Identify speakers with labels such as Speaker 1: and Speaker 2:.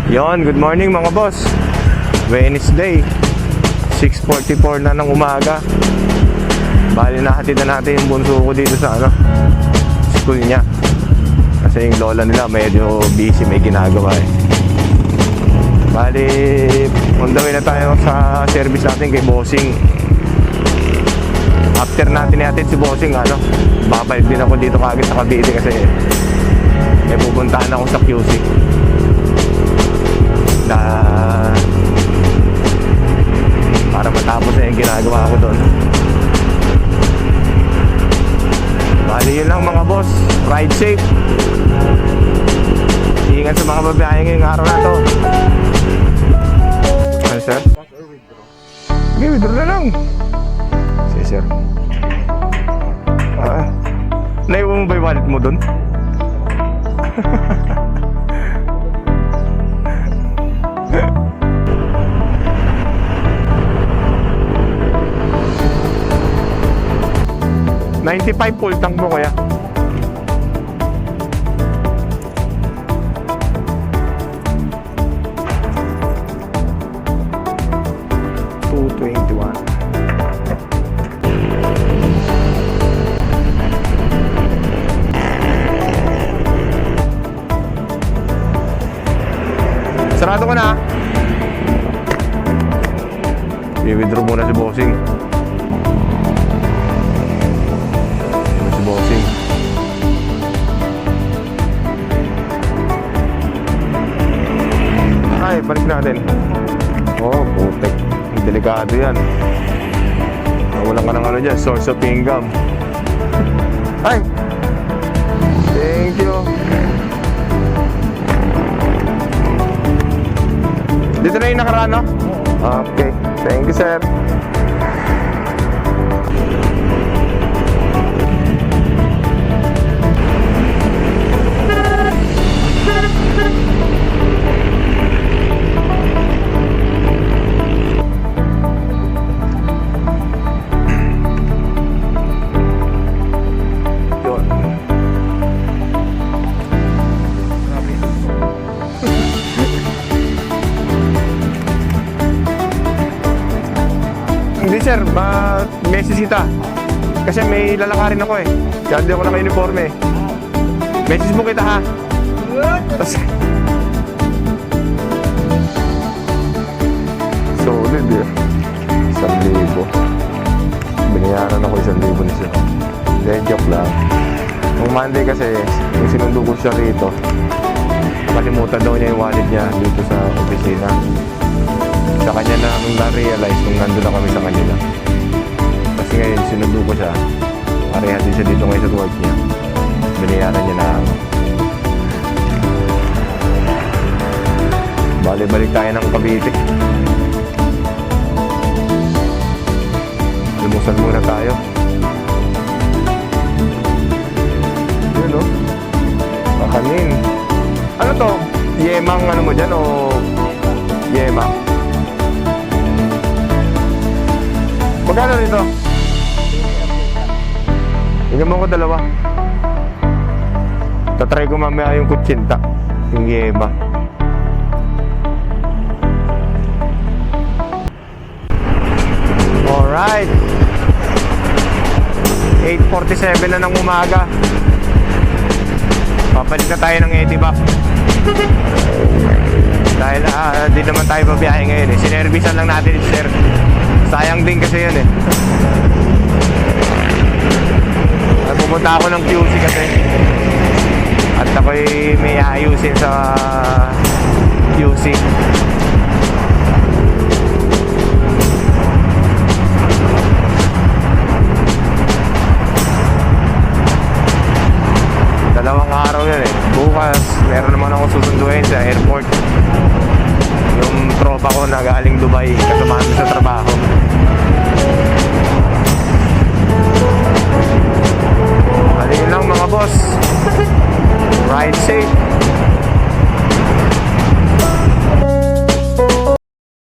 Speaker 1: Yon, good morning mga boss. Wednesday, 6:44 na ng umaga. Bali nahatid na natin yung bunso ko dito sa school niya. Kasi yung lola nila medyo busy, may ginagawa eh. Bali, on the way na tayo sa service natin kay Bossing. After natin ihatid si Bossing, babalik din ako dito kagad sa Cavite kasi may pupuntahan ako sa QC na para matapos na yung ginagawa ko doon. Bali yun lang mga boss, ride safe, ingat sa mga babae ngayong araw na to. Ano sir? Okay, withdraw na lang. Sige sir. Naiwan mo ba yung wallet mo doon? $95 full tank mo kaya? $221. Sarado ko na. I-withdraw muna si Bossing. Bossing. Ay, balik natin. Oh, putek. Delikado yan. Nawalan ka ng dyan, source of income. Ay! Thank you. Dito na yung nakaraan, no? Okay. Thank you, sir. Hindi sir, message kita. Kasi may lalakarin ako eh. Kaya hindi ako naka-uniforme eh. Message mo kita ha. Tas... solid eh. 1,000. Binayaran ako 1,000 ni sir. Hindi, joke lang. Nung Monday kasi, yung sinundo ko siya rito, nakalimutan daw niya yung wallet niya dito sa opisina. Sa kanya na nung na-realize nung nandun na kami sa kanila. Kasi ngayon sinundo ko siya, pareha din siya dito ngayon sa work niya. Binayaran niya na ako. Balik tayo ng Cavite. Lumusan muna tayo. Yun o, makanin. Ano to? Yemang mo dyan o yema? Magkano dito? Hinggan mo ko dalawa. Tatry ko mamaya yung kutsinta, yung yema. Alright, 8:47 na ng umaga. Papalit na tayo ng Edivac. Dahil di naman tayo babiyahe ngayon eh. Sinervisan lang natin ito sir. Sayang din kasi yun eh. Pupunta ako ng QC kasi. At ako'y may ayusin sa QC. Dalawang araw yan eh. Bukas, meron naman ako susunduin sa airport. Yung tropa ko na galing Dubai, kasamahan sa trabaho. Bali lang mga boss. Ride safe.